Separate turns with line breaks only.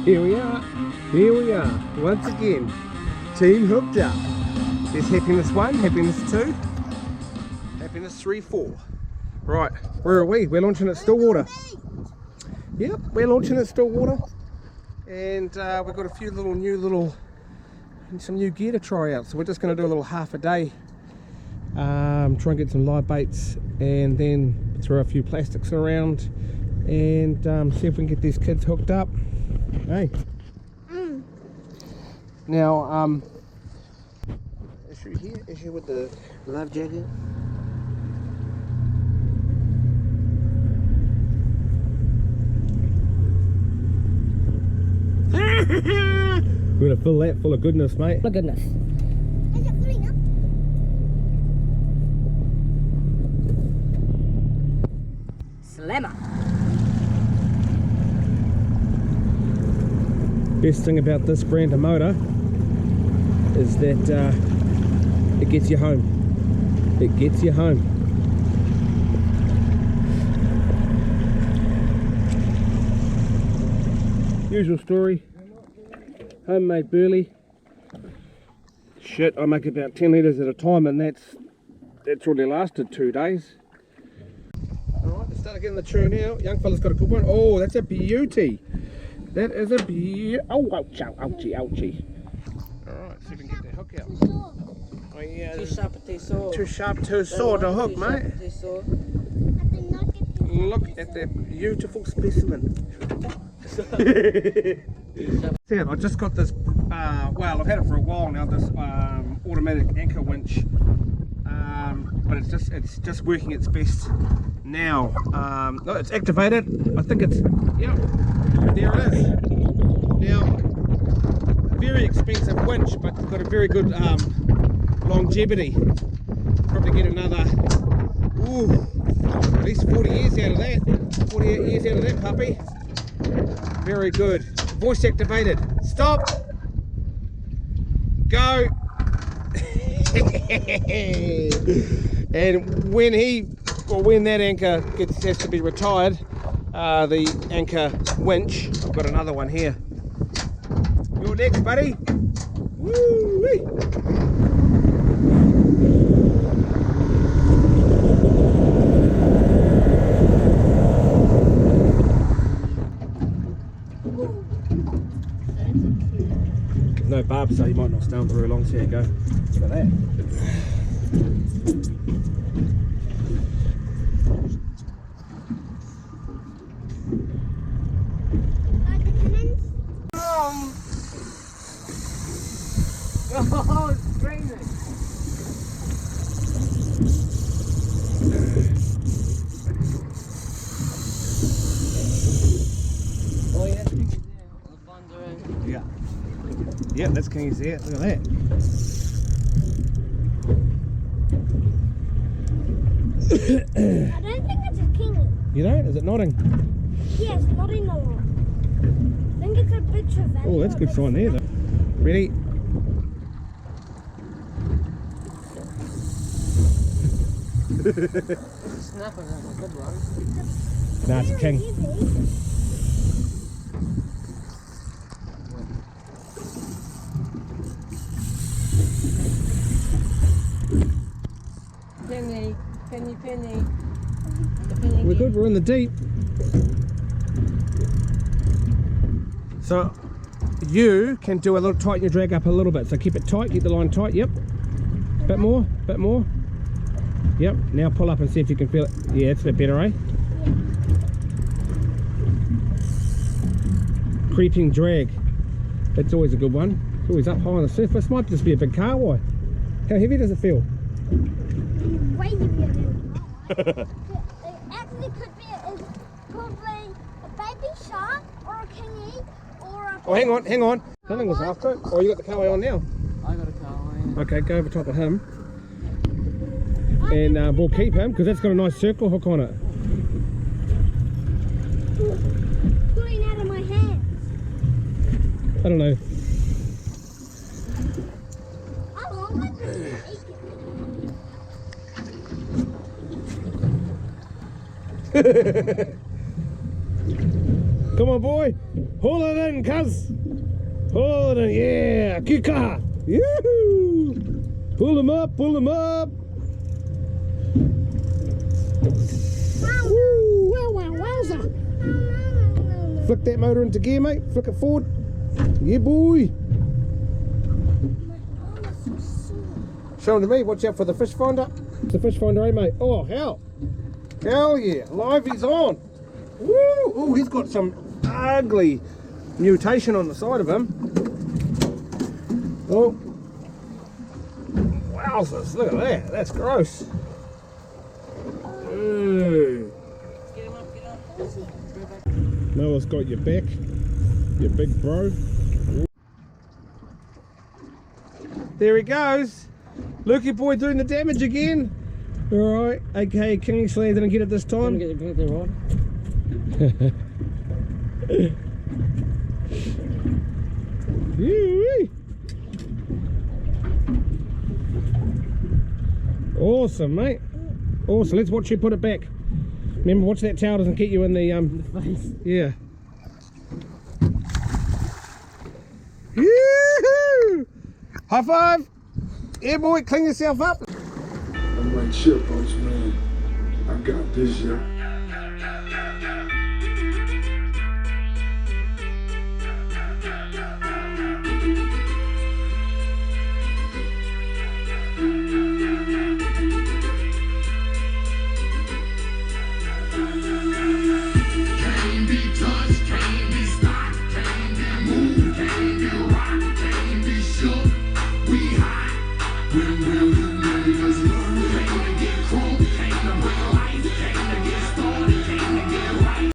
Here we are. Here we are. Once again. Team hooked up. There's happiness 1, happiness 2, happiness 3, 4. Right, where are we? We're launching at Stillwater. Yep, we're launching at Stillwater. And we've got a few some new gear to try out. So we're just going to do a little half a day. Try and get some live baits and then throw a few plastics around and see if we can get these kids hooked up. Hey. Now, issue with the life jacket. We're gonna fill that full of goodness, mate.
Full of goodness.
Is it filling up?
Slammer.
Best thing about this brand of motor is that it gets you home. It gets you home. Usual story. Homemade burley. Shit, I make about 10 litres at a time, and that's already lasted 2 days. Alright, let's start getting the tune now. Young fella's got a good one. Oh, that's a beauty. That is a beauty. Oh, ouchie, ouchie, ouchie. Alright, see if we can get the hook out. Oh, yeah.
Too sharp, too sore.
Too sharp, too sore to hook, mate.
Too sore.
Look at that beautiful specimen. Yeah, I just got this, well, I've had it for a while now, this automatic anchor winch, but it's just working its best now. No, it's activated. I think it's, yeah, there it is. Now, very expensive winch, but it's got a very good longevity. Probably get another, ooh, at least 40 years out of that. 48 years out of that puppy. Very good. Voice activated. Stop. Go. And when that anchor has to be retired, the anchor winch, I've got another one here. You're next, buddy. Woo-wee. No barb, so you might not stay on for very long. So here you go. Look at that.
Like the Cummins?
Oh, it's crazy. Oh, yeah, that's Kingy's there. The funds are in.
Yeah. Yeah, that's Kingy's there. Look at that.
I don't think it's a Kingy.
You know, is it nodding?
Yes, not in the lot. I think it's a big Trevally.
Oh, that's a good sign there, though. Ready?
Snapper, that's a good one.
Nah, it's a king.
Penny, penny, penny. The penny.
We're good, we're in the deep. So you can do a little, tighten your drag up a little bit. So keep it tight, keep the line tight, yep. Bit more, bit more. Yep, now pull up and see if you can feel it. Yeah, it's a bit better, eh? Creeping drag. That's always a good one. It's always up high on the surface. Might just be a big car wire. How heavy does it feel?
Way heavier than it actually could be probably a baby shark or a Kingy or a...
Oh, hang on. Something was after it. Oh, you got the car on now?
I got a car on.
Okay, go over top of him. And we'll keep him because that's got a nice circle hook on it.
Pulling out of my hands.
I don't know.
How long was it?
Come on, boy. Haul it in, cuz. Haul it in, yeah. Kika. Yoo-hoo. Pull him up, pull him up. Woo, wow, wow, wowza. Flick that motor into gear, mate. Flick it forward. Yeah, boy. Show him to me. Watch out for the fish finder. It's the fish finder, eh, mate? Oh, hell. Hell yeah. Livey's on. Woo. Oh, he's got some ugly mutation on the side of him. Oh. Wowzers. Look at that. That's gross. Ooh.
Get him up, get up.
Noah's got your back, your big bro. There he goes. Lukey boy doing the damage again. Alright, okay, Kingsley didn't get it this
I'm
time.
gonna get the rod.
Yoo-wee. Awesome, mate. Awesome, let's watch you put it back. Remember, watch that towel doesn't get you in the
Face.
yeah. Yoo-hoo! High five! Yeah, boy, clean yourself up.
I'm like, shit, boss man. I got this, yeah.